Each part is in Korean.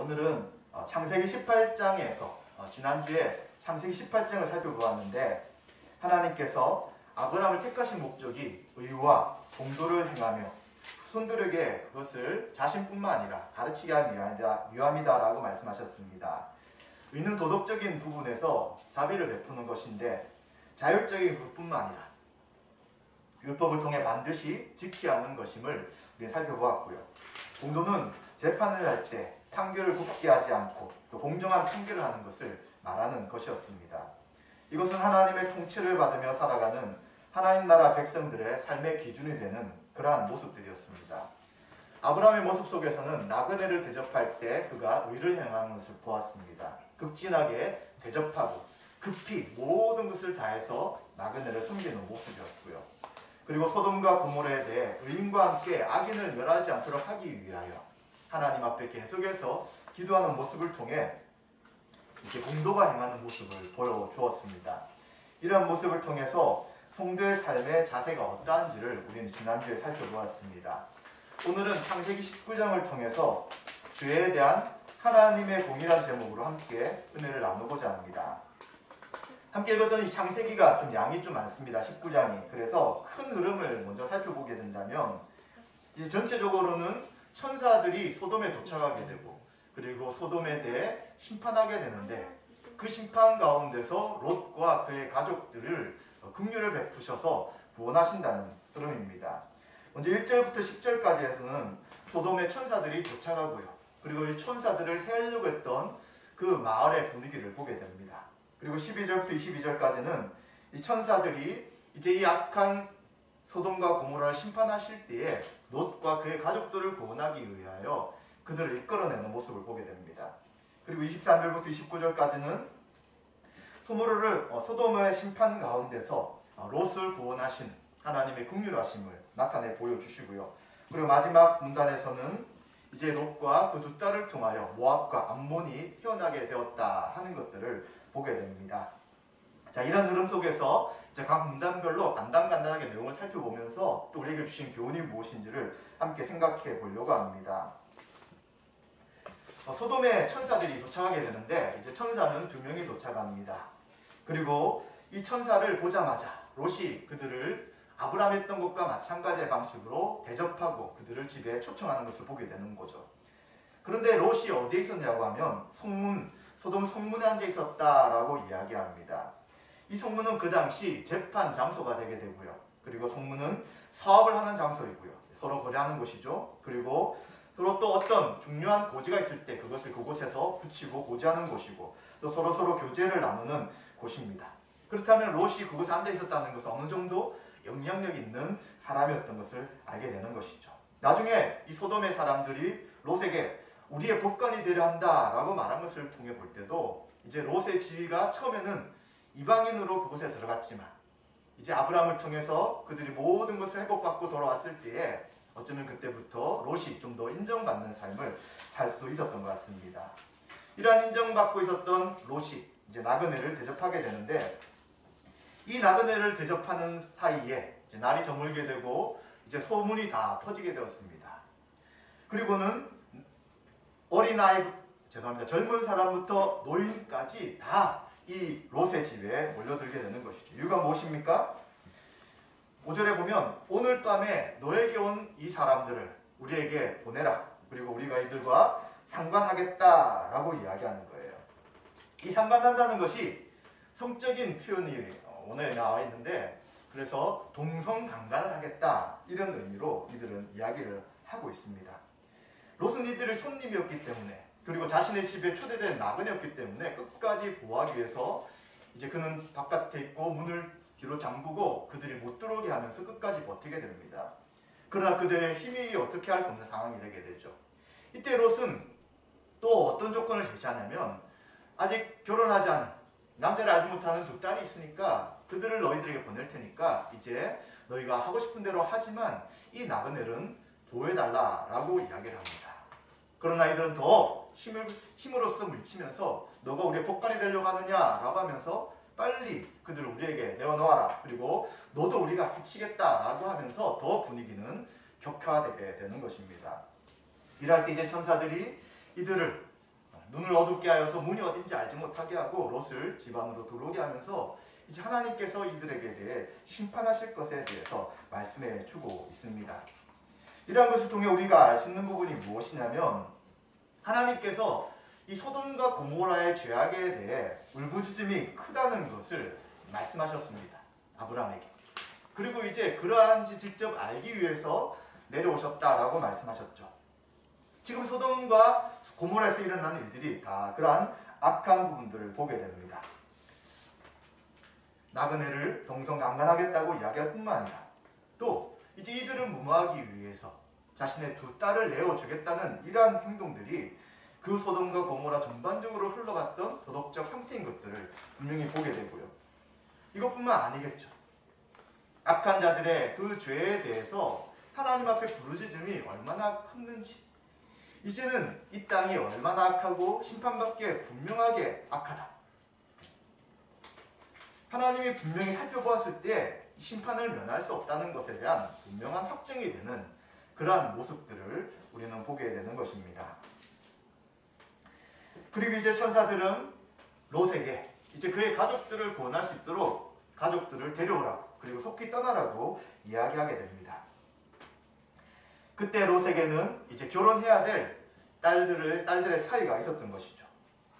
오늘은 창세기 18장에서 지난주에 창세기 18장을 살펴보았는데 하나님께서 아브라함을 택하신 목적이 의와 공도를 행하며 후손들에게 그것을 자신뿐만 아니라 가르치게 할 위함이다라고 말씀하셨습니다. 의는 도덕적인 부분에서 자비를 베푸는 것인데 자율적인 것뿐만 아니라 율법을 통해 반드시 지켜야 하는 것임을 살펴보았고요. 공도는 재판을 할 때 판결을 굽게 하지 않고 또 공정한 판결을 하는 것을 말하는 것이었습니다. 이것은 하나님의 통치를 받으며 살아가는 하나님 나라 백성들의 삶의 기준이 되는 그러한 모습들이었습니다. 아브라함의 모습 속에서는 나그네를 대접할 때 그가 의를 행하는 것을 보았습니다. 극진하게 대접하고 급히 모든 것을 다해서 나그네를 섬기는 모습이었고요. 그리고 소돔과 고모라에 대해 의인과 함께 악인을 멸하지 않도록 하기 위하여 하나님 앞에 계속해서 기도하는 모습을 통해 이제 공도가 행하는 모습을 보여주었습니다. 이러한 모습을 통해서 성도의 삶의 자세가 어떠한지를 우리는 지난주에 살펴보았습니다. 오늘은 창세기 19장을 통해서 죄에 대한 하나님의 공의란 제목으로 함께 은혜를 나누고자 합니다. 함께 읽었던 이 창세기가 좀 양이 좀 많습니다. 19장이. 그래서 큰 흐름을 먼저 살펴보게 된다면 이제 전체적으로는 천사들이 소돔에 도착하게 되고 그리고 소돔에 대해 심판하게 되는데 그 심판 가운데서 롯과 그의 가족들을 긍휼을 베푸셔서 구원하신다는 흐름입니다. 먼저 1절부터 10절까지에서는 소돔의 천사들이 도착하고요. 그리고 이 천사들을 해하려고 했던 그 마을의 분위기를 보게 됩니다. 그리고 12절부터 22절까지는 이 천사들이 이제 이 악한 소돔과 고모라를 심판하실 때에 롯과 그의 가족들을 구원하기 위하여 그들을 이끌어내는 모습을 보게 됩니다. 그리고 23절부터 29절까지는 소돔의 심판 가운데서 롯을 구원하신 하나님의 긍휼하심을 나타내 보여주시고요. 그리고 마지막 문단에서는 이제 롯과 그 두 딸을 통하여 모압과 암몬이 태어나게 되었다 하는 것들을 보게 됩니다. 자, 이런 흐름 속에서 이제 각 문단별로 간단하게 내용을 살펴보면서 또 우리에게 주신 교훈이 무엇인지를 함께 생각해 보려고 합니다. 소돔에 천사들이 도착하게 되는데 이제 천사는 2명이 도착합니다. 그리고 이 천사를 보자마자 롯이 그들을 아브라함 했던 것과 마찬가지의 방식으로 대접하고 그들을 집에 초청하는 것을 보게 되는 거죠. 그런데 롯이 어디에 있었냐고 하면 소돔 성문에 앉아 있었다라고 이야기합니다. 이 성문은 그 당시 재판 장소가 되게 되고요. 그리고 성문은 사업을 하는 장소이고요. 서로 거래하는 곳이죠. 그리고 서로 또 어떤 중요한 고지가 있을 때 그것을 그곳에서 붙이고 고지하는 곳이고 또 서로 교제를 나누는 곳입니다. 그렇다면 롯이 그곳에 앉아 있었다는 것은 어느 정도 영향력이 있는 사람이었던 것을 알게 되는 것이죠. 나중에 이 소돔의 사람들이 롯에게 우리의 법관이 되려 한다라고 말한 것을 통해 볼 때도 이제 롯의 지위가 처음에는 이방인으로 그곳에 들어갔지만 이제 아브라함을 통해서 그들이 모든 것을 회복받고 돌아왔을 때에 어쩌면 그때부터 롯이 좀 더 인정받는 삶을 살 수도 있었던 것 같습니다. 이러한 인정받고 있었던 롯이 이제 나그네를 대접하게 되는데 이 나그네를 대접하는 사이에 이제 날이 저물게 되고 이제 소문이 다 퍼지게 되었습니다. 그리고는 젊은 사람부터 노인까지 다 이 롯의 집에 몰려들게 되는 것이죠. 이유가 무엇입니까? 5절에 보면 오늘 밤에 너에게 온 이 사람들을 우리에게 보내라. 그리고 우리가 이들과 상관하겠다라고 이야기하는 거예요. 이 상관한다는 것이 성적인 표현이 오늘 나와 있는데 그래서 동성강간을 하겠다 이런 의미로 이들은 이야기를 하고 있습니다. 롯은 이들의 손님이었기 때문에 그리고 자신의 집에 초대된 나그네였기 때문에 끝까지 보호하기 위해서 이제 그는 바깥에 있고 문을 뒤로 잠그고 그들이 못 들어오게 하면서 끝까지 버티게 됩니다. 그러나 그들의 힘이 어떻게 할 수 없는 상황이 되게 되죠. 이때 롯은 또 어떤 조건을 제시하냐면 아직 결혼하지 않은 남자를 알지 못하는 2딸이 있으니까 그들을 너희들에게 보낼 테니까 이제 너희가 하고 싶은 대로 하지만 이 나그네는 보호해달라라고 이야기를 합니다. 그러나 이들은 더 힘으로써 물리치면서 너가 우리의 법관이 되려고 하느냐라고 하면서 빨리 그들을 우리에게 내어놓아라. 그리고 너도 우리가 해치겠다라고 하면서 더 분위기는 격화되게 되는 것입니다. 이럴 때 이제 천사들이 이들을 눈을 어둡게 하여서 문이 어딘지 알지 못하게 하고 롯을 집 안으로 들어오게 하면서 이제 하나님께서 이들에게 대해 심판하실 것에 대해서 말씀해 주고 있습니다. 이러한 것을 통해 우리가 알 수 있는 부분이 무엇이냐면 하나님께서 이 소돔과 고모라의 죄악에 대해 울부짖음이 크다는 것을 말씀하셨습니다. 아브라함에게. 그리고 이제 그러한지 직접 알기 위해서 내려오셨다라고 말씀하셨죠. 지금 소돔과 고모라에서 일어난 일들이 다 그러한 악한 부분들을 보게 됩니다. 나그네를 동성강간하겠다고 이야기할 뿐만 아니라 또 이제 이들을 무마하기 위해서 자신의 두 딸을 내어주겠다는 이러한 행동들이 그 소돔과 고모라 전반적으로 흘러갔던 도덕적 상태인 것들을 분명히 보게 되고요. 이것뿐만 아니겠죠. 악한 자들의 그 죄에 대해서 하나님 앞에 부르짖음이 얼마나 컸는지, 이제는 이 땅이 얼마나 악하고 심판받기에 분명하게 악하다. 하나님이 분명히 살펴보았을 때 심판을 면할 수 없다는 것에 대한 분명한 확증이 되는 그러한 모습들을 우리는 보게 되는 것입니다. 그리고 이제 천사들은 롯에게 이제 그의 가족들을 구원할 수 있도록 가족들을 데려오라고, 그리고 속히 떠나라고 이야기하게 됩니다. 그때 롯에게는 이제 결혼해야 될 딸들의 사이가 있었던 것이죠.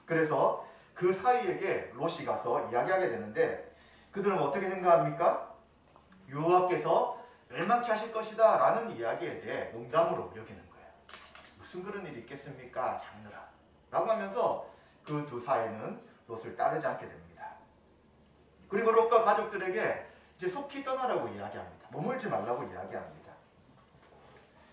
그래서 그 사이에게 롯이 가서 이야기하게 되는데 그들은 어떻게 생각합니까? 여호와께서 멸망케 하실 것이다 라는 이야기에 대해 농담으로 여기는 거예요. 무슨 그런 일이 있겠습니까, 장인어라 라고 하면서 그 두 사이는 롯을 따르지 않게 됩니다. 그리고 롯과 가족들에게 이제 속히 떠나라고 이야기합니다. 머물지 말라고 이야기합니다.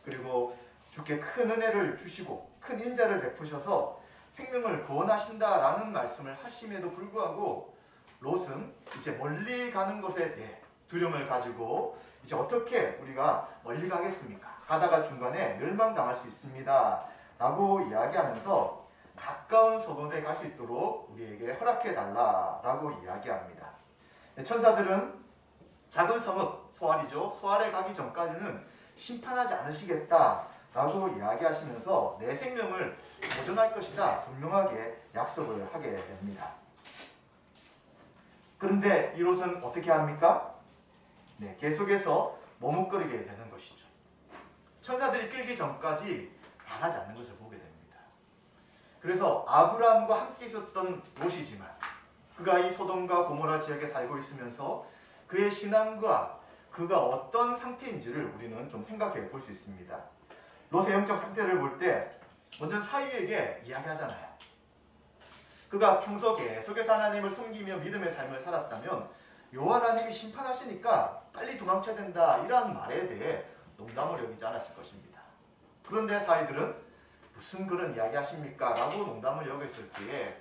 그리고 주께 큰 은혜를 주시고 큰 인자를 베푸셔서 생명을 구원하신다라는 말씀을 하심에도 불구하고 롯은 이제 멀리 가는 것에 대해 두려움을 가지고 이제 어떻게 우리가 멀리 가겠습니까? 가다가 중간에 멸망당할 수 있습니다 라고 이야기하면서 가까운 소돔에 갈 수 있도록 우리에게 허락해 달라라고 이야기합니다. 천사들은 작은 성읍 소알이죠. 소알에 가기 전까지는 심판하지 않으시겠다라고 이야기하시면서 내 생명을 보존할 것이다 분명하게 약속을 하게 됩니다. 그런데 이 롯은 어떻게 합니까? 계속해서 머뭇거리게 되는 것이죠. 천사들이 끌기 전까지 나가지 않는 것을 보게 됩니다. 그래서 아브라함과 함께 있었던 롯이지만 그가 이 소돔과 고모라 지역에 살고 있으면서 그의 신앙과 그가 어떤 상태인지를 우리는 좀 생각해 볼 수 있습니다. 롯의 영적 상태를 볼 때 먼저 사위에게 이야기하잖아요. 그가 평소 계속해서 하나님을 섬기며 믿음의 삶을 살았다면 여호와 하나님이 심판하시니까 빨리 도망쳐야 된다 이러한 말에 대해 농담을 여기지 않았을 것입니다. 그런데 사위들은 무슨 그런 이야기 하십니까? 라고 농담을 여겼을 때에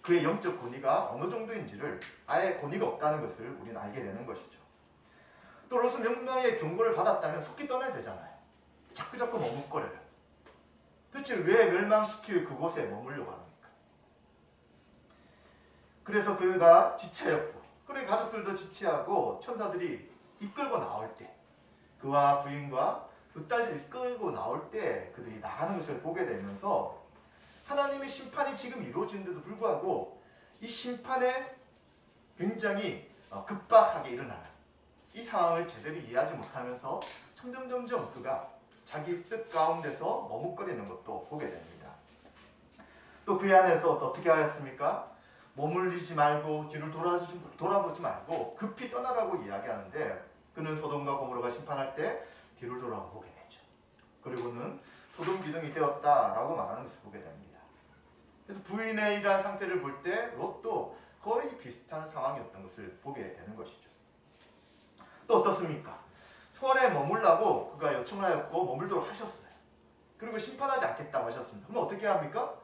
그의 영적 권위가 어느 정도인지를 아예 권위가 없다는 것을 우리는 알게 되는 것이죠. 또 롯은 명령의 경고를 받았다면 속히 떠나야 되잖아요. 자꾸 머뭇거려요. 도대체 왜 멸망시킬 그곳에 머물려고 합니까? 그래서 그가 지체였고 그의 가족들도 지체하고 천사들이 이끌고 나올 때 그와 부인과 두 딸을 이끌고 나올 때 그들이 나가는 것을 보게 되면서 하나님의 심판이 지금 이루어지는데도 불구하고 이 심판에 굉장히 급박하게 일어나는 이 상황을 제대로 이해하지 못하면서 점점 그가 자기 뜻 가운데서 머뭇거리는 것도 보게 됩니다. 또 그 안에서 어떻게 하였습니까? 머물리지 말고 뒤를 돌아보지 말고 급히 떠나라고 이야기하는데 그는 소돔과 고모라가 심판할 때 뒤를 돌아보게 되죠. 그리고는 소돔 기둥이 되었다라고 말하는 것을 보게 됩니다. 그래서 부인의 이러한 상태를 볼 때 롯도 거의 비슷한 상황이었던 것을 보게 되는 것이죠. 또 어떻습니까? 소알에 머물라고 그가 요청을 하였고 머물도록 하셨어요. 그리고 심판하지 않겠다고 하셨습니다. 그럼 어떻게 합니까?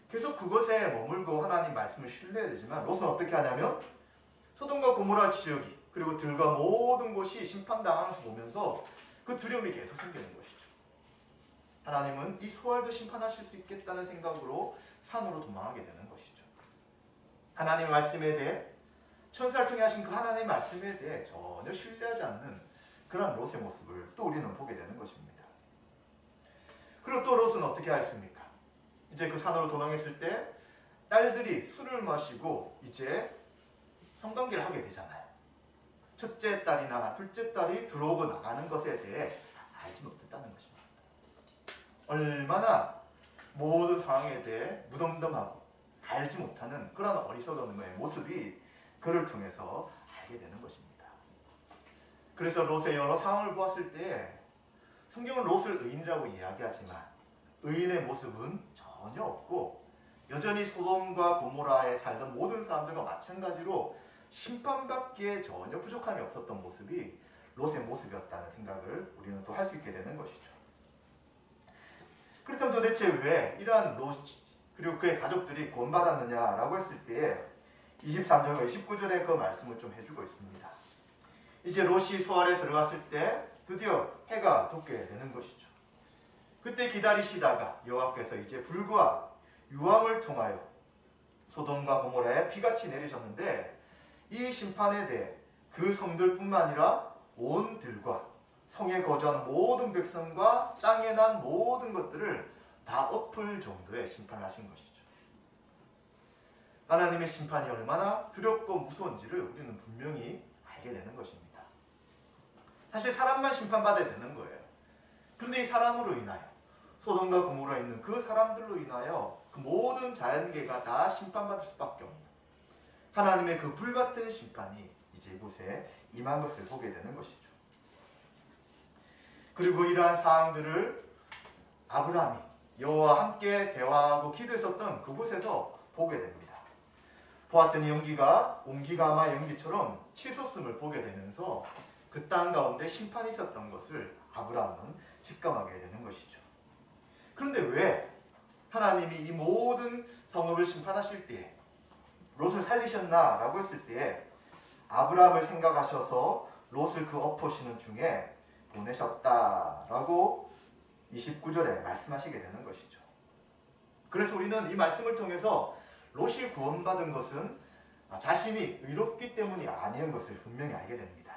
계속 그것에 머물고 하나님 말씀을 신뢰해야 되지만 롯은 어떻게 하냐면 소돔과 고모라 지역이 그리고 들과 모든 곳이 심판당하는 것을 보면서 그 두려움이 계속 생기는 것이죠. 하나님은 이 소알도 심판하실 수 있겠다는 생각으로 산으로 도망하게 되는 것이죠. 하나님의 말씀에 대해 천사를 통해 하신 그 하나님의 말씀에 대해 전혀 신뢰하지 않는 그런 롯의 모습을 또 우리는 보게 되는 것입니다. 그리고 또 롯은 어떻게 하였습니까? 이제 그 산으로 도망했을 때 딸들이 술을 마시고 이제 성관계를 하게 되잖아요. 첫째 딸이나 둘째 딸이 들어오고 나가는 것에 대해 알지 못했다는 것입니다. 얼마나 모든 상황에 대해 무덤덤하고 알지 못하는 그런 어리석음의 모습이 그를 통해서 알게 되는 것입니다. 그래서 롯의 여러 상황을 보았을 때 성경은 롯을 의인이라고 이야기하지만 의인의 모습은 전혀 없고 여전히 소돔과 고모라에 살던 모든 사람들과 마찬가지로 심판받기에 전혀 부족함이 없었던 모습이 롯의 모습이었다는 생각을 우리는 또 할 수 있게 되는 것이죠. 그렇다면 도대체 왜 이러한 롯 그리고 그의 가족들이 구원받았느냐라고 했을 때 23절과 29절에 그 말씀을 좀 해주고 있습니다. 이제 롯이 소알에 들어갔을 때 드디어 해가 돋게 되는 것이죠. 그때 기다리시다가 여호와께서 이제 불과 유황을 통하여 소돔과 고모라에 비같이 내리셨는데 이 심판에 대해 그 성들뿐만 아니라 온 들과 성에 거주하는 모든 백성과 땅에 난 모든 것들을 다 엎을 정도의 심판을 하신 것이죠. 하나님의 심판이 얼마나 두렵고 무서운지를 우리는 분명히 알게 되는 것입니다. 사실 사람만 심판받아야 되는 거예요. 그런데 이 사람으로 인하여 소돔과 고모라에 있는 그 사람들로 인하여 그 모든 자연계가 다 심판받을 수밖에 없는 하나님의 그 불같은 심판이 이제 이곳에 임한 것을 보게 되는 것이죠. 그리고 이러한 사항들을 아브라함이 여호와와 함께 대화하고 기도했었던 그곳에서 보게 됩니다. 보았더니 연기가 옹기가마 연기처럼 치솟음을 보게 되면서 그 땅 가운데 심판이 있었던 것을 아브라함은 직감하게 되는 것이죠. 그런데 왜 하나님이 이 모든 성읍을 심판하실 때에 롯을 살리셨나라고 했을 때에 아브라함을 생각하셔서 롯을 그 엎으시는 중에 보내셨다라고 29절에 말씀하시게 되는 것이죠. 그래서 우리는 이 말씀을 통해서 롯이 구원받은 것은 자신이 의롭기 때문이 아닌 것을 분명히 알게 됩니다.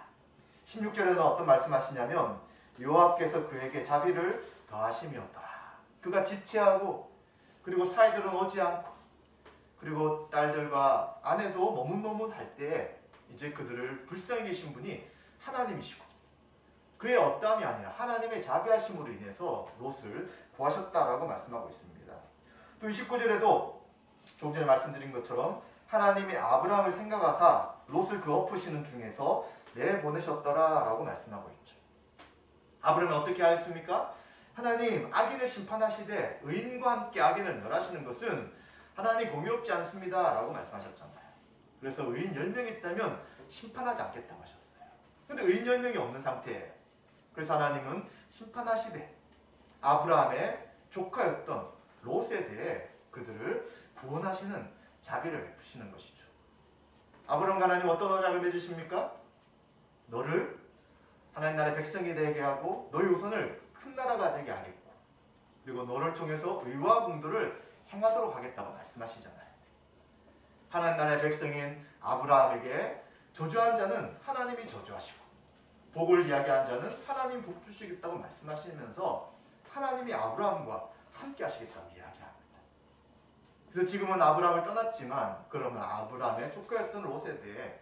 16절에는 어떤 말씀하시냐면 여호와께서 그에게 자비를 더하심이었더라. 그가 지체하고 그리고 사이들은 오지 않고 그리고 딸들과 아내도 머뭇머뭇할 때 이제 그들을 불쌍히 계신 분이 하나님이시고 그의 어떠함이 아니라 하나님의 자비하심으로 인해서 롯을 구하셨다라고 말씀하고 있습니다. 또 29절에도 조금 전에 말씀드린 것처럼 하나님이 아브라함을 생각하사 롯을 그 엎으시는 중에서 내보내셨더라라고 말씀하고 있죠. 아브라함은 어떻게 하였습니까? 하나님 악인을 심판하시되 의인과 함께 악인을 멸하시는 것은 하나님 공의롭지 않습니다 라고 말씀하셨잖아요. 그래서 의인 10명이 있다면 심판하지 않겠다고 하셨어요. 근데 의인 10명이 없는 상태예요. 그래서 하나님은 심판하시되 아브라함의 조카였던 롯에 대해 그들을 구원하시는 자비를 베푸시는 것이죠. 아브라함과 하나님 어떤 언약을 맺으십니까? 너를 하나님 나라의 백성이 되게 하고 너의 후손을 큰 나라가 되게 하겠고 그리고 너를 통해서 의와 공도를 행하도록 하겠다고 말씀하시잖아요. 하나님 나라의 백성인 아브라함에게 저주한 자는 하나님이 저주하시고 복을 이야기한 자는 하나님 복 주시겠다고 말씀하시면서 하나님이 아브라함과 함께 하시겠다고 이야기합니다. 그래서 지금은 아브라함을 떠났지만 그러면 아브라함의 조카였던 롯에 대해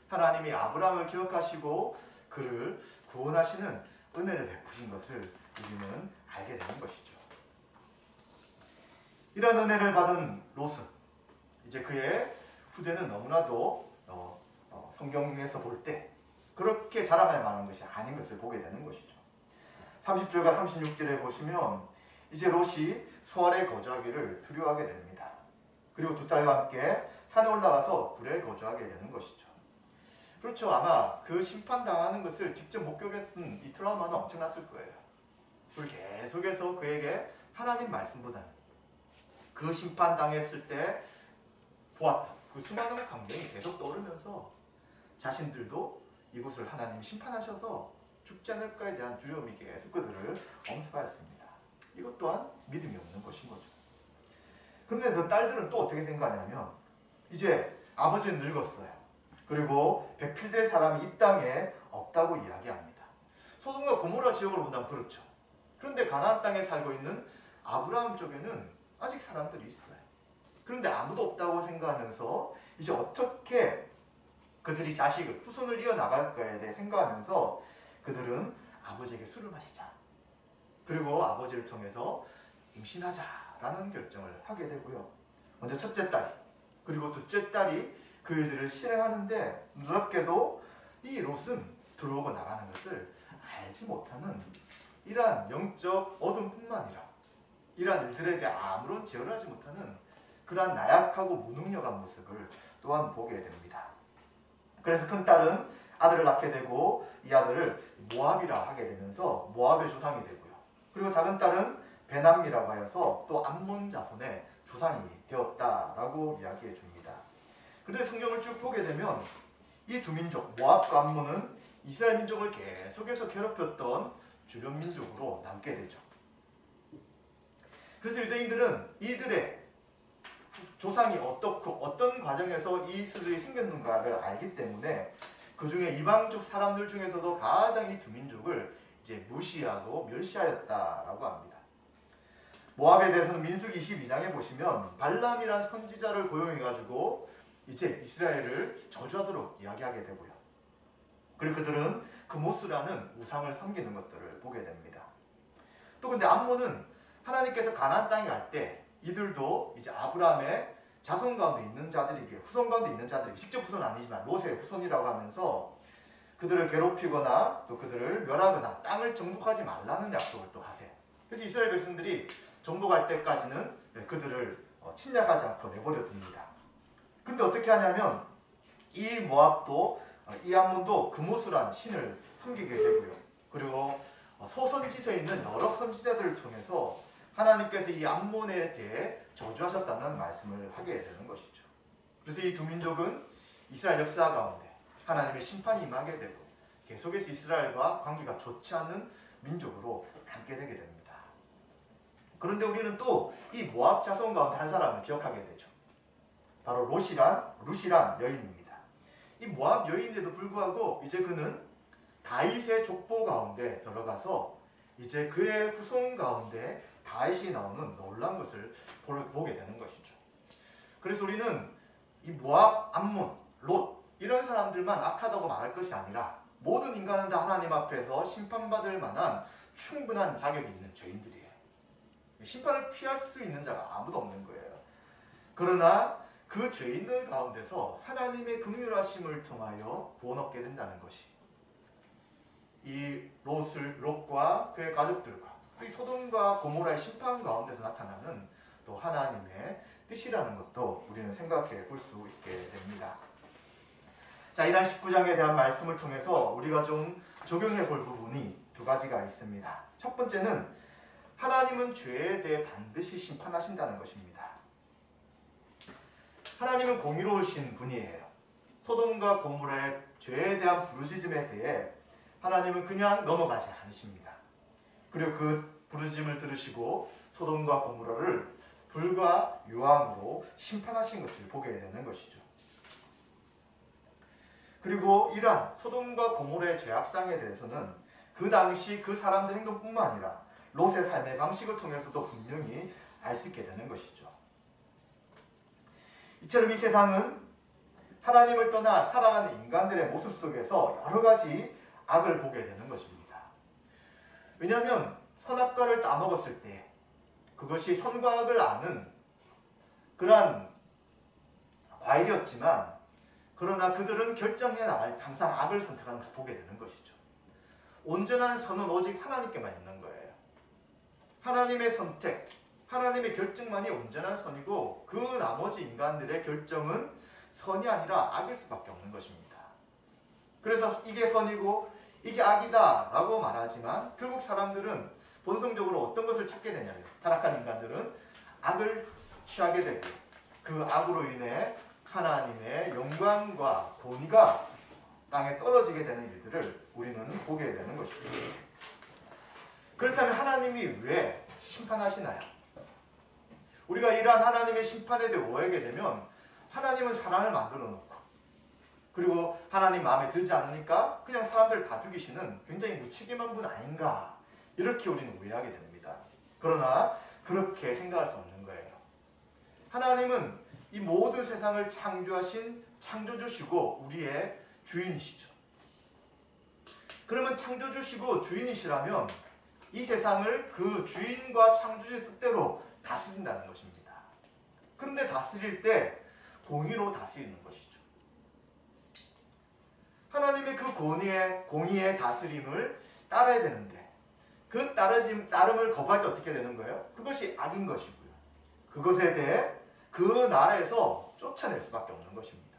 하나님이 아브라함을 기억하시고 그를 구원하시는 은혜를 베푸신 것을 우리는 알게 되는 것이죠. 이런 은혜를 받은 롯은 이제 그의 후대는 너무나도 성경에서 볼 때 그렇게 자랑할 만한 것이 아닌 것을 보게 되는 것이죠. 30절과 36절에 보시면 이제 롯이 소알에 거주하기를 두려워하게 됩니다. 그리고 두 딸과 함께 산에 올라가서 굴에 거주하게 되는 것이죠. 그렇죠. 아마 그 심판당하는 것을 직접 목격했던 이 트라우마는 엄청났을 거예요. 그리고 계속해서 그에게 하나님 말씀보다는 그 심판당했을 때 보았던 그 수많은 광경이 계속 떠오르면서 자신들도 이곳을 하나님이 심판하셔서 죽지 않을까에 대한 두려움이 계속 그들을 엄습하였습니다. 이것 또한 믿음이 없는 것인 거죠. 그런데 그 딸들은 또 어떻게 생각하냐면 이제 아버지는 늙었어요. 그리고 배필될 사람이 이 땅에 없다고 이야기합니다. 소돔과 고모라 지역으로 본다면 그렇죠. 그런데 가나안 땅에 살고 있는 아브라함 쪽에는 아직 사람들이 있어요. 그런데 아무도 없다고 생각하면서 이제 어떻게 그들이 자식을, 후손을 이어나갈까에 대해 생각하면서 그들은 아버지에게 술을 마시자. 그리고 아버지를 통해서 임신하자라는 결정을 하게 되고요. 먼저 첫째 딸이, 그리고 둘째 딸이 그 일들을 실행하는데 놀랍게도 이 롯은 들어오고 나가는 것을 알지 못하는 이러한 영적 어둠뿐만 아니라 이러한 일들에 대해 아무런 제어를 하지 못하는 그러한 나약하고 무능력한 모습을 또한 보게 됩니다. 그래서 큰 딸은 아들을 낳게 되고 이 아들을 모압이라 하게 되면서 모압의 조상이 되고요. 그리고 작은 딸은 베남이라고 하여서 또 암몬 자손의 조상이 되었다라고 이야기해 줍니다. 그런데 성경을 쭉 보게 되면 이 두 민족, 모압과 암몬은 이스라엘 민족을 계속해서 괴롭혔던 주변 민족으로 남게 되죠. 그래서 유대인들은 이들의 조상이 어떻고 어떤 과정에서 이 이스라엘이 생겼는가를 알기 때문에 그 중에 이방족 사람들 중에서도 가장 이 두 민족을 이제 무시하고 멸시하였다라고 합니다. 모압에 대해서는 민수기 22장에 보시면 발람이라는 선지자를 고용해가지고 이제 이스라엘을 저주하도록 이야기하게 되고요. 그리고 그들은 그모스라는 우상을 섬기는 것들을 보게 됩니다. 또 근데 암몬은 하나님께서 가나안 땅에 갈 때 이들도 이제 아브라함의 자손 가운데 있는 자들이기에 후손 가운데 있는 자들이 직접 후손은 아니지만 롯의 후손이라고 하면서 그들을 괴롭히거나 또 그들을 멸하거나 땅을 정복하지 말라는 약속을 또 하세요. 그래서 이스라엘 백성들이 정복할 때까지는 그들을 침략하지 않고 내버려 둡니다. 그런데 어떻게 하냐면 이 모압도 이 암몬도 그모스라는 신을 섬기게 되고요. 그리고 소선지서에 있는 여러 선지자들을 통해서 하나님께서 이 암몬에 대해 저주하셨다는 말씀을 하게 되는 것이죠. 그래서 이 두 민족은 이스라엘 역사 가운데 하나님의 심판이 임하게 되고 계속해서 이스라엘과 관계가 좋지 않은 민족으로 남게 되게 됩니다. 그런데 우리는 또 이 모압 자손 가운데 한 사람을 기억하게 되죠. 바로 룻이란 여인입니다. 이 모압 여인인데도 불구하고 이제 그는 다윗의 족보 가운데 들어가서 이제 그의 후손 가운데 다윗이 나오는 놀라운 것을 보게 되는 것이죠. 그래서 우리는 이 모압, 암몬, 롯 이런 사람들만 악하다고 말할 것이 아니라 모든 인간은 다 하나님 앞에서 심판받을 만한 충분한 자격이 있는 죄인들이에요. 심판을 피할 수 있는 자가 아무도 없는 거예요. 그러나 그 죄인들 가운데서 하나님의 긍휼하심을 통하여 구원 얻게 된다는 것이 이 롯과 그의 가족들과 이 소돔과 고모라의 심판 가운데서 나타나는 또 하나님의 뜻이라는 것도 우리는 생각해 볼 수 있게 됩니다. 자, 이란 19장에 대한 말씀을 통해서 우리가 좀 적용해 볼 부분이 두 가지가 있습니다. 첫 번째는 하나님은 죄에 대해 반드시 심판하신다는 것입니다. 하나님은 공의로우신 분이에요. 소돔과 고모라의 죄에 대한 부르짖음에 대해 하나님은 그냥 넘어가지 않으십니다. 그리고 그 부르짖음을 들으시고 소돔과 고모라를 불과 유황으로 심판하신 것을 보게 되는 것이죠. 그리고 이러한 소돔과 고모라의 죄악상에 대해서는 그 당시 그 사람들 행동뿐만 아니라 롯의 삶의 방식을 통해서도 분명히 알 수 있게 되는 것이죠. 이처럼 이 세상은 하나님을 떠나 살아가는 인간들의 모습 속에서 여러 가지 악을 보게 되는 것입니다. 왜냐하면 선악과를 따먹었을 때 그것이 선과 악을 아는 그러한 과일이었지만 그러나 그들은 결정해 나갈 항상 악을 선택하는 것을 보게 되는 것이죠. 온전한 선은 오직 하나님께만 있는 거예요. 하나님의 선택, 하나님의 결정만이 온전한 선이고 그 나머지 인간들의 결정은 선이 아니라 악일 수밖에 없는 것입니다. 그래서 이게 선이고 이게 악이다 라고 말하지만 결국 사람들은 본성적으로 어떤 것을 찾게 되냐면 타락한 인간들은 악을 취하게 되고 그 악으로 인해 하나님의 영광과 권위가 땅에 떨어지게 되는 일들을 우리는 보게 되는 것이죠. 그렇다면 하나님이 왜 심판하시나요? 우리가 이러한 하나님의 심판에 대해 오해하게 되면 하나님은 사람을 만들어 놓고 그리고 하나님 마음에 들지 않으니까 그냥 사람들 다 죽이시는 굉장히 무책임한 분 아닌가 이렇게 우리는 오해하게 됩니다. 그러나 그렇게 생각할 수 없는 거예요. 하나님은 이 모든 세상을 창조하신 창조주시고 우리의 주인이시죠. 그러면 창조주시고 주인이시라면 이 세상을 그 주인과 창조주의 뜻대로 다스린다는 것입니다. 그런데 다스릴 때 공의로 다스리는 것이죠. 하나님의 그 공의의 다스림을 따라야 되는데 그 따름을 거부할 때 어떻게 되는 거예요? 그것이 악인 것이고요. 그것에 대해 그 나라에서 쫓아낼 수밖에 없는 것입니다.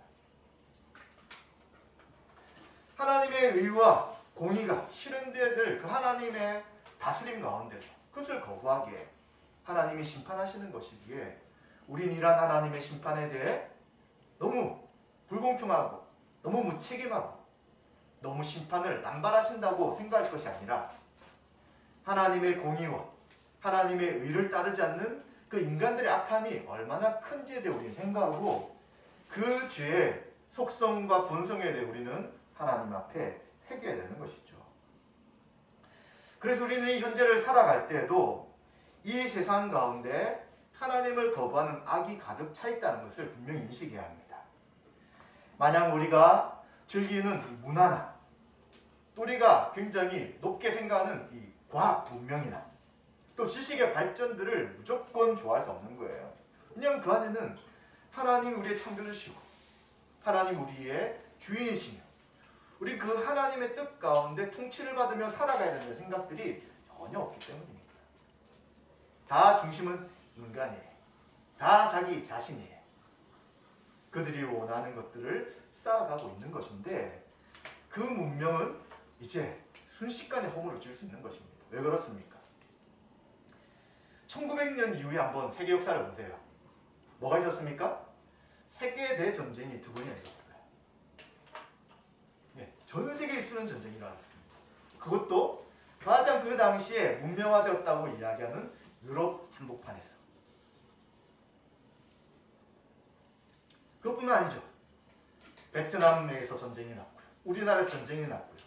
하나님의 의와 공의가 실현되어야 될 그 하나님의 다스림 가운데서 그것을 거부하기에 하나님이 심판하시는 것이기에 우린 이러한 하나님의 심판에 대해 너무 불공평하고 너무 무책임하고 너무 심판을 남발하신다고 생각할 것이 아니라 하나님의 공의와 하나님의 의를 따르지 않는 그 인간들의 악함이 얼마나 큰지에 대해 우리는 생각하고 그 죄의 속성과 본성에 대해 우리는 하나님 앞에 회개해야 되는 것이죠. 그래서 우리는 이 현재를 살아갈 때에도 이 세상 가운데 하나님을 거부하는 악이 가득 차 있다는 것을 분명히 인식해야 합니다. 만약 우리가 즐기는 문화나 또 우리가 굉장히 높게 생각하는 이 과학 문명이나 또 지식의 발전들을 무조건 좋아할 수 없는 거예요. 왜냐하면 그 안에는 하나님 우리의 창조주시고 하나님 우리의 주인이시며 우리 그 하나님의 뜻 가운데 통치를 받으며 살아가야 되는 생각들이 전혀 없기 때문입니다. 다 중심은 인간이에요. 다 자기 자신이에요. 그들이 원하는 것들을 쌓아가고 있는 것인데 그 문명은 이제 순식간에 허물을 질 수 있는 것입니다. 왜 그렇습니까? 1900년 이후에 한번 세계 역사를 보세요. 뭐가 있었습니까? 세계대 전쟁이 두 번이나 있었어요. 네, 전 세계를 휩쓰는 전쟁이 일어났습니다. 그것도 가장 그 당시에 문명화되었다고 이야기하는 유럽 한복판에서. 그것뿐만 아니죠. 베트남에서 전쟁이 났고요. 우리나라에서 전쟁이 났고요.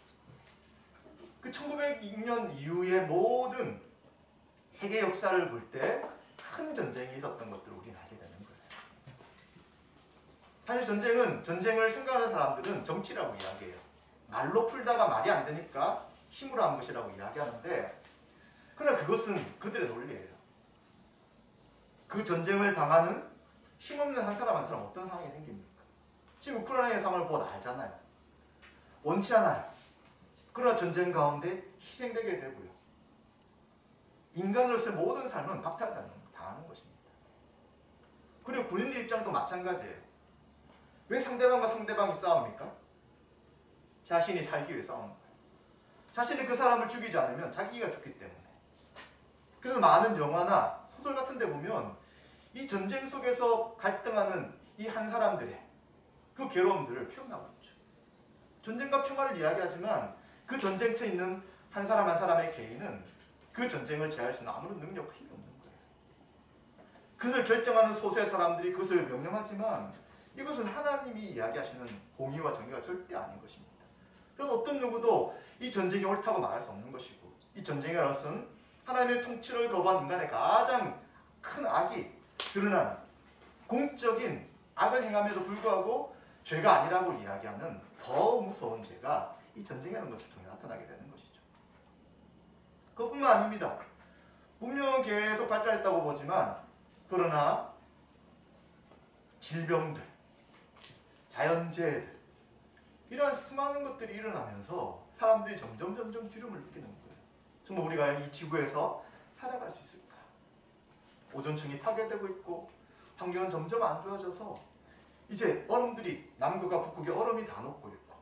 그 1906년 이후의 모든 세계 역사를 볼 때 큰 전쟁이 있었던 것들을 우리는 알게 되는 거예요. 사실 전쟁을 생각하는 사람들은 정치라고 이야기해요. 말로 풀다가 말이 안 되니까 힘으로 한 것이라고 이야기하는데 그러나 그것은 그들의 논리예요. 그 전쟁을 당하는 힘없는 한 사람 한 사람 어떤 상황이 생깁니까? 지금 우크라이나의 상황을 보고 알잖아요. 원치 않아요. 그러나 전쟁 가운데 희생되게 되고요. 인간으로서의 모든 삶은 박탈당하는 것입니다. 그리고 군인들 입장도 마찬가지예요. 왜 상대방과 상대방이 싸웁니까? 자신이 살기 위해 싸우는 거예요. 자신이 그 사람을 죽이지 않으면 자기가 죽기 때문에. 그래서 많은 영화나 소설 같은 데 보면 이 전쟁 속에서 갈등하는 이 한 사람들의 그 괴로움들을 표현하고 있죠. 전쟁과 평화를 이야기하지만 그 전쟁터에 있는 한 사람 한 사람의 개인은 그 전쟁을 제어할 수 있는 아무런 능력 힘이 없는 거예요. 그것을 결정하는 소수의 사람들이 그것을 명령하지만 이것은 하나님이 이야기하시는 공의와 정의가 절대 아닌 것입니다. 그래서 어떤 누구도 이 전쟁이 옳다고 말할 수 없는 것이고 이 전쟁이라는 것은 하나님의 통치를 거부한 인간의 가장 큰 악이 드러나는 공적인 악을 행함에도 불구하고 죄가 아니라고 이야기하는 더 무서운 죄가 이 전쟁이라는 것을 통해 나타나게 되는 것이죠. 그것뿐만 아닙니다. 문명은 계속 발달했다고 보지만 그러나 질병들, 자연재해들 이러한 수많은 것들이 일어나면서 사람들이 점점 두려움을 느끼는 거예요. 정말 우리가 이 지구에서 살아갈 수 있을까? 오존층이 파괴되고 있고 환경은 점점 안 좋아져서 이제 얼음들이 남극과 북극에 얼음이 다 녹고 있고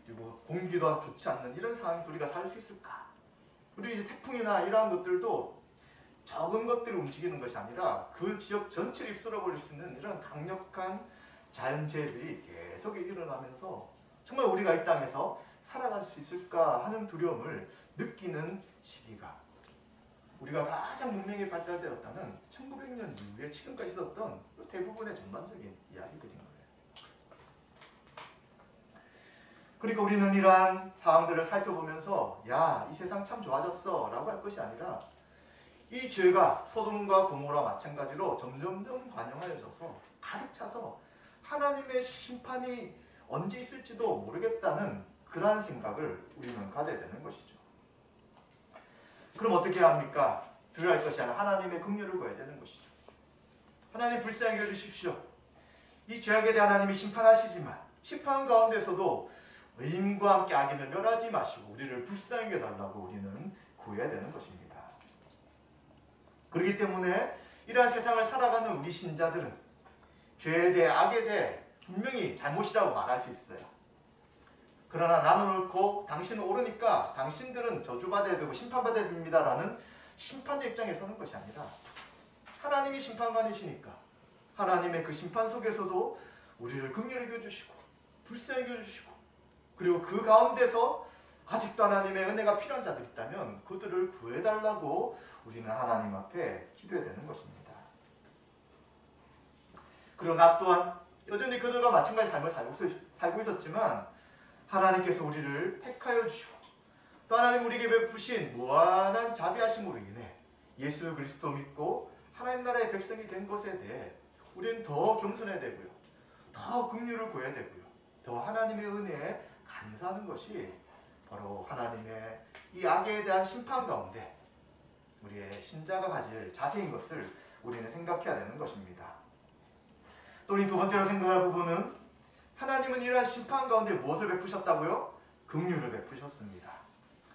그리고 공기도 좋지 않는 이런 상황에서 우리가 살 수 있을까? 그리고 이제 태풍이나 이러한 것들도 적은 것들이 움직이는 것이 아니라 그 지역 전체를 휩쓸어버릴 수 있는 이런 강력한 자연재해들이 계속 일어나면서 정말 우리가 이 땅에서 살아갈 수 있을까 하는 두려움을 느끼는 시기가 우리가 가장 문명이 발달되었다는 1900년 이후에 지금까지 있었던 대부분의 전반적인 이야기들인 거예요. 그러니까 우리는 이러한 상황들을 살펴보면서 야, 이 세상 참 좋아졌어 라고 할 것이 아니라 이 죄가 소돔과 고모라 마찬가지로 점점점 관영하여져서 가득 차서 하나님의 심판이 언제 있을지도 모르겠다는 그러한 생각을 우리는 가져야 되는 것이죠. 그럼 어떻게 합니까? 두려워할 것이 아니라 하나님의 긍휼을 구해야 되는 것이죠. 하나님 불쌍히 여겨주십시오. 이 죄악에 대해 하나님이 심판하시지만 심판 가운데서도 의인과 함께 악인을 멸하지 마시고 우리를 불쌍히 여겨달라고 우리는 구해야 되는 것입니다. 그렇기 때문에 이러한 세상을 살아가는 우리 신자들은 죄에 대해 악에 대해 분명히 잘못이라고 말할 수 있어요. 그러나 나는 옳고 당신은 옳으니까 당신들은 저주받아야 되고 심판받아야 됩니다라는 심판자 입장에 서는 것이 아니라 하나님이 심판관이시니까 하나님의 그 심판 속에서도 우리를 긍휼히 여겨주시고 불쌍히 여겨주시고 그리고 그 가운데서 아직도 하나님의 은혜가 필요한 자들이 있다면 그들을 구해달라고 우리는 하나님 앞에 기도해야 되는 것입니다. 그리고 나 또한 여전히 그들과 마찬가지 삶을 살고 있었지만 하나님께서 우리를 택하여 주시고 또 하나님 우리에게 베푸신 무한한 자비하심으로 인해 예수 그리스도 믿고 하나님 나라의 백성이 된 것에 대해 우리는 더 겸손해야 되고요. 더 긍휼을 구해야 되고요. 더 하나님의 은혜에 감사하는 것이 바로 하나님의 이 악에 대한 심판 가운데 우리의 신자가 가질 자세인 것을 우리는 생각해야 되는 것입니다. 또 우리 두 번째로 생각할 부분은 하나님은 이러한 심판 가운데 무엇을 베푸셨다고요? 긍휼을 베푸셨습니다.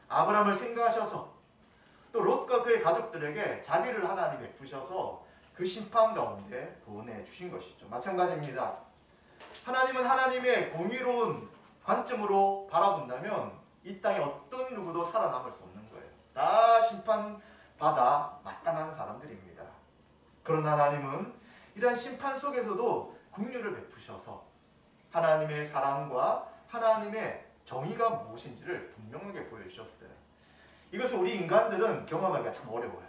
아브라함을 생각하셔서 또 롯과 그의 가족들에게 자비를 하나님 베푸셔서 그 심판 가운데 구원해 주신 것이죠. 마찬가지입니다. 하나님은 하나님의 공의로운 관점으로 바라본다면 이 땅에 어떤 누구도 살아남을 수 없는 거예요. 다 심판받아 마땅한 사람들입니다. 그러나 하나님은 이러한 심판 속에서도 긍휼을 베푸셔서 하나님의 사랑과 하나님의 정의가 무엇인지를 분명하게 보여주셨어요. 이것을 우리 인간들은 경험하기가 참 어려워요.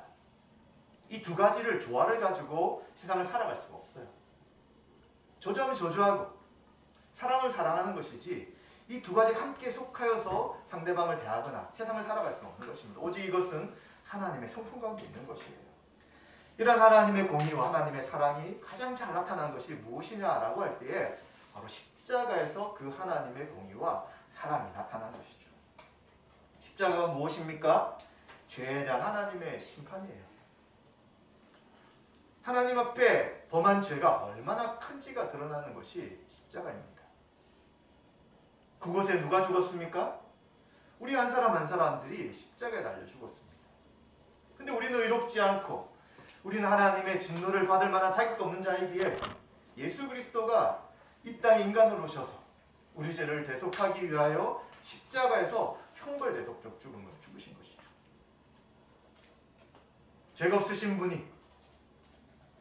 이 두 가지를 조화를 가지고 세상을 살아갈 수가 없어요. 저주하면 저주하고 사랑을 사랑하는 것이지 이 두 가지가 함께 속하여서 상대방을 대하거나 세상을 살아갈 수는 없는 것입니다. 오직 이것은 하나님의 성품 가운데 있는 것이에요. 이런 하나님의 공의와 하나님의 사랑이 가장 잘 나타나는 것이 무엇이냐라고 할 때에 바로 십자가에서 그 하나님의 공의와 사랑이 나타난 것이죠. 십자가가 무엇입니까? 죄에 대한 하나님의 심판이에요. 하나님 앞에 범한 죄가 얼마나 큰지가 드러나는 것이 십자가입니다. 그곳에 누가 죽었습니까? 우리 한 사람 한 사람들이 십자가에 달려 죽었습니다. 근데 우리는 의롭지 않고 우리는 하나님의 진노를 받을 만한 자격도 없는 자이기에 예수 그리스도가 이 땅에 인간으로 오셔서 우리 죄를 대속하기 위하여 십자가에서 형벌대속적 죽음을 죽으신 것이죠. 죄가 없으신 분이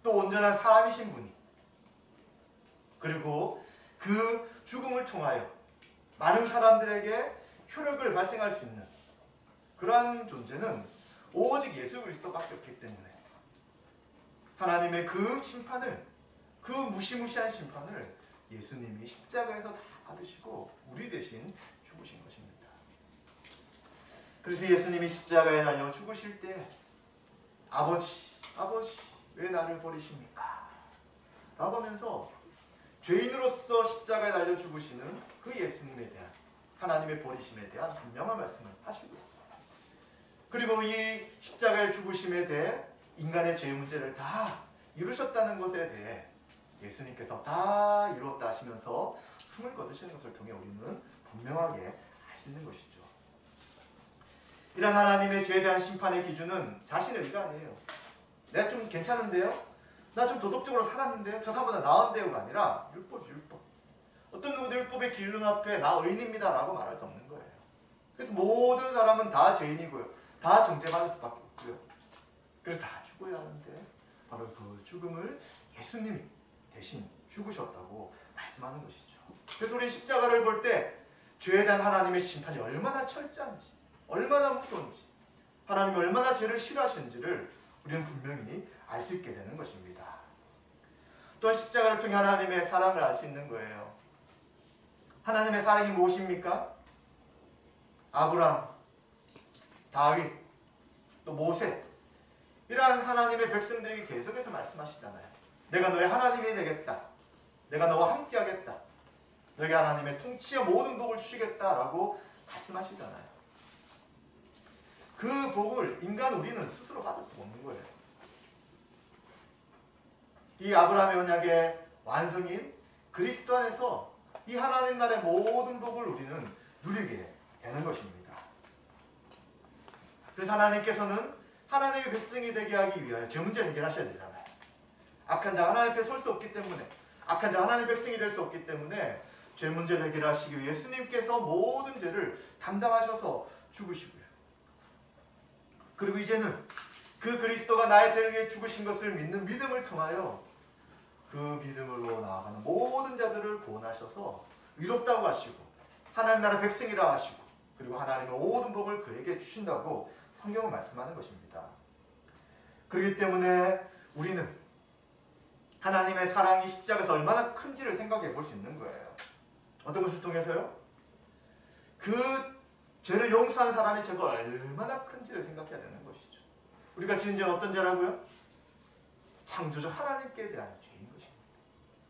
또 온전한 사람이신 분이 그리고 그 죽음을 통하여 많은 사람들에게 효력을 발생할 수 있는 그러한 존재는 오직 예수 그리스도밖에 없기 때문에 하나님의 그 심판을 그 무시무시한 심판을 예수님이 십자가에서 다 받으시고 우리 대신 죽으신 것입니다. 그래서 예수님이 십자가에 달려 죽으실 때 아버지 왜 나를 버리십니까? 라고 하면서 죄인으로서 십자가에 달려 죽으시는 그 예수님에 대한 하나님의 버리심에 대한 분명한 말씀을 하시고요. 그리고 이 십자가의 죽으심에 대해 인간의 죄 문제를 다 이루셨다는 것에 대해 예수님께서 다 이루었다 하시면서 숨을 거두시는 것을 통해 우리는 분명하게 알 수 있는 것이죠. 이런 하나님의 죄에 대한 심판의 기준은 자신의 의가 아니에요. 내가 좀 괜찮은데요? 나 좀 도덕적으로 살았는데요? 저 사람보다 나은데요가 아니라 율법이죠, 율법. 어떤 누구도 율법의 기준 앞에 나 의인입니다 라고 말할 수 없는 거예요. 그래서 모든 사람은 다 죄인이고요. 다 정죄받을 수밖에 없고요. 그래서 다 죽어야 하는데 바로 그 죽음을 예수님이 대신 죽으셨다고 말씀하는 것이죠. 그래서 우리 십자가를 볼 때 죄에 대한 하나님의 심판이 얼마나 철저한지 얼마나 무서운지 하나님이 얼마나 죄를 싫어하시는지를 우리는 분명히 알 수 있게 되는 것입니다. 또한 십자가를 통해 하나님의 사랑을 알 수 있는 거예요. 하나님의 사랑이 무엇입니까? 아브라함, 다윗, 또 모세 이러한 하나님의 백성들에게 계속해서 말씀하시잖아요. 내가 너의 하나님이 되겠다. 내가 너와 함께 하겠다. 너에게 하나님의 통치의 모든 복을 주시겠다라고 말씀하시잖아요. 그 복을 인간 우리는 스스로 받을 수 없는 거예요. 이 아브라함의 언약의 완성인 그리스도 안에서 이 하나님 나라의 모든 복을 우리는 누리게 되는 것입니다. 그래서 하나님께서는 하나님의 백성이 되게 하기 위하여 죄 문제를 해결하셔야 되잖아요. 악한 자 하나님 앞에 설 수 없기 때문에, 악한 자 하나님의 백성이 될 수 없기 때문에 죄 문제를 해결하시기 위해 예수님께서 모든 죄를 담당하셔서 죽으시고요. 그리고 이제는 그 그리스도가 나의 죄를 위해 죽으신 것을 믿는 믿음을 통하여 그 믿음으로 나아가는 모든 자들을 구원하셔서 의롭다고 하시고 하나님 나라 백성이라 하시고 그리고 하나님의 모든 복을 그에게 주신다고 성경은 말씀하는 것입니다. 그렇기 때문에 우리는 하나님의 사랑이 십자가에서 얼마나 큰지를 생각해 볼 수 있는 거예요. 어떤 것을 통해서요? 그 죄를 용서한 사람의 죄가 얼마나 큰지를 생각해야 되는 것이죠. 우리가 지은 죄는 어떤 죄라고요? 창조주 하나님께 대한 죄인 것입니다.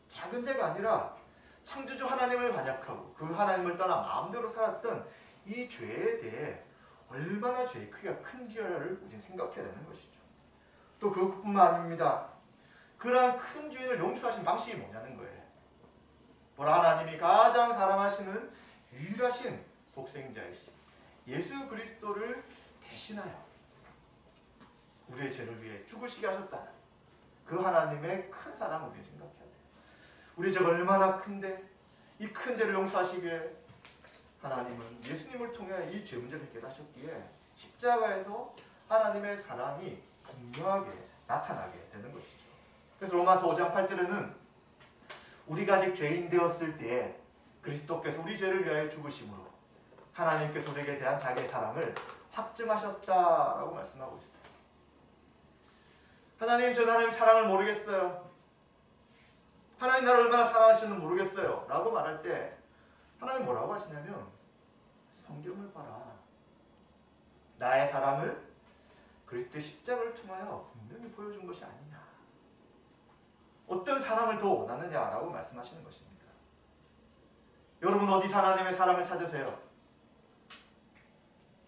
작은 죄가 아니라 창조주 하나님을 반역하고 그 하나님을 떠나 마음대로 살았던 이 죄에 대해 얼마나 죄의 크기가 큰지를 우리는 생각해야 되는 것이죠. 또 그것뿐만 아닙니다. 그러한 큰 죄인을 용서하신 방식이 뭐냐는 거예요. 보라, 하나님이 가장 사랑하시는 유일하신 독생자이신 예수 그리스도를 대신하여 우리의 죄를 위해 죽으시게 하셨다는 그 하나님의 큰 사랑을 우리는 생각해야 돼요. 우리의 죄가 얼마나 큰데 이 큰 죄를 용서하시기 위해 하나님은 예수님을 통해 이 죄 문제를 해결하셨기에 십자가에서 하나님의 사랑이 분명하게 나타나게 되는 것이죠. 그래서 로마서 5장 8절에는 우리가 아직 죄인 되었을 때에 그리스도께서 우리 죄를 위하여 죽으심으로 하나님께서 우리에게 대한 자기의 사랑을 확증하셨다라고 말씀하고 있어요. 하나님, 전 하나님 사랑을 모르겠어요. 하나님 나를 얼마나 사랑하시는지 모르겠어요 라고 말할 때 하나님 뭐라고 하시냐면 성경을 봐라. 나의 사랑을 그리스도의 십자가를 통하여 분명히 보여준 것이 아니냐. 어떤 사랑을 더 원하느냐라고 말씀하시는 것입니다. 여러분 어디서 하나님의 사랑을 찾으세요?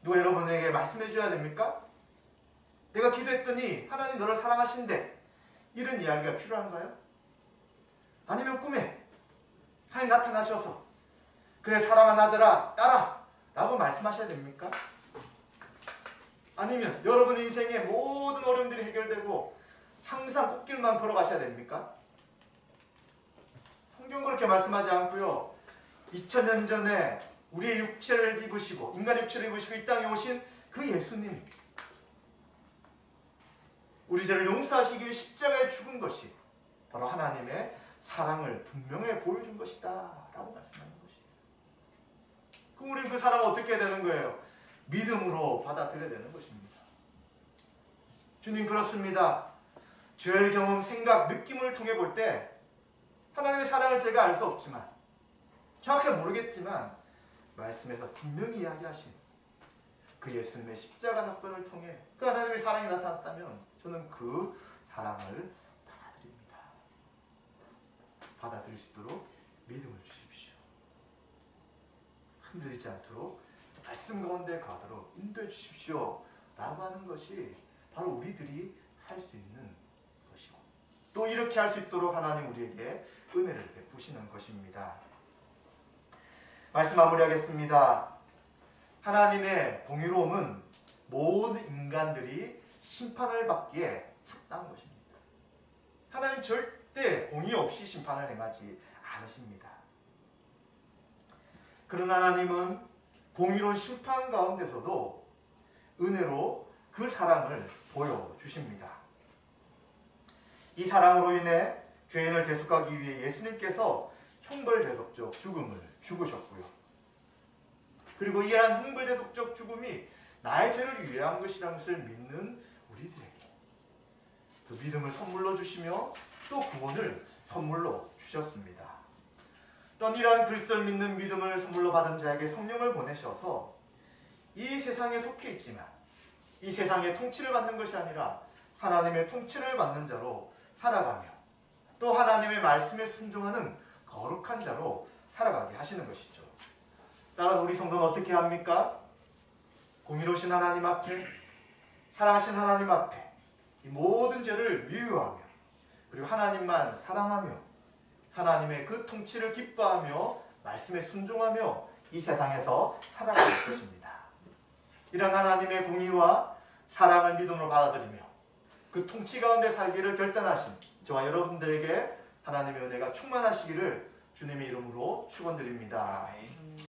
누가 여러분에게 말씀해 줘야 됩니까? 내가 기도했더니 하나님 너를 사랑하신대. 이런 이야기가 필요한가요? 아니면 꿈에 하나님 나타나셔서 그래 사랑하는 아들아 따라 라고 말씀하셔야 됩니까? 아니면 여러분 인생의 모든 어려움들이 해결되고 항상 꽃길만 걸어가셔야 됩니까? 성경 그렇게 말씀하지 않고요. 2000년 전에 우리의 육체를 입으시고 인간의 육체를 입으시고 이 땅에 오신 그 예수님, 우리 죄를 용서하시기 위해 십자가에 죽은 것이 바로 하나님의 사랑을 분명히 보여준 것이다 라고 말씀하는 것이에요. 그럼 우리는 그 사랑을 어떻게 해야 되는 거예요? 믿음으로 받아들여야 되는 것입니다. 주님 그렇습니다. 죄의 경험, 생각, 느낌을 통해 볼 때 하나님의 사랑을 제가 알 수 없지만 정확하게 모르겠지만 말씀에서 분명히 이야기하신 그 예수님의 십자가 사건을 통해 그 하나님의 사랑이 나타났다면 저는 그 사랑을 받아들입니다. 받아들일 수 있도록 믿음을 주십시오. 흔들리지 않도록 말씀 가운데 가도록 인도해 주십시오 라고 하는 것이 바로 우리들이 할 수 있는 것이고 또 이렇게 할 수 있도록 하나님 우리에게 은혜를 베푸시는 것입니다. 말씀 마무리하겠습니다. 하나님의 공의로움은 모든 인간들이 심판을 받기에 합당한 것입니다. 하나님 절대 공의 없이 심판을 행하지 않으십니다. 그러나 하나님은 공의로운 심판 가운데서도 은혜로 그 사랑을 보여주십니다. 이 사랑으로 인해 죄인을 대속하기 위해 예수님께서 형벌대속적 죽음을 죽으셨고요. 그리고 이러한 형벌대속적 죽음이 나의 죄를 위한 것이라는 것을 믿는 우리들에게 그 믿음을 선물로 주시며 또 구원을 선물로 주셨습니다. 또한 이러한 그리스도를 믿는 믿음을 선물로 받은 자에게 성령을 보내셔서 이 세상에 속해 있지만 이 세상의 통치를 받는 것이 아니라 하나님의 통치를 받는 자로 살아가며 또 하나님의 말씀에 순종하는 거룩한 자로 살아가게 하시는 것이죠. 따라 우리 성도는 어떻게 합니까? 공의로우신 하나님 앞에, 사랑하신 하나님 앞에 이 모든 죄를 미워하며 그리고 하나님만 사랑하며 하나님의 그 통치를 기뻐하며 말씀에 순종하며 이 세상에서 살아갈 것입니다. 이런 하나님의 공의와 사랑을 믿음으로 받아들이며 그 통치 가운데 살기를 결단하신 저와 여러분들에게 하나님의 은혜가 충만하시기를 주님의 이름으로 축원드립니다.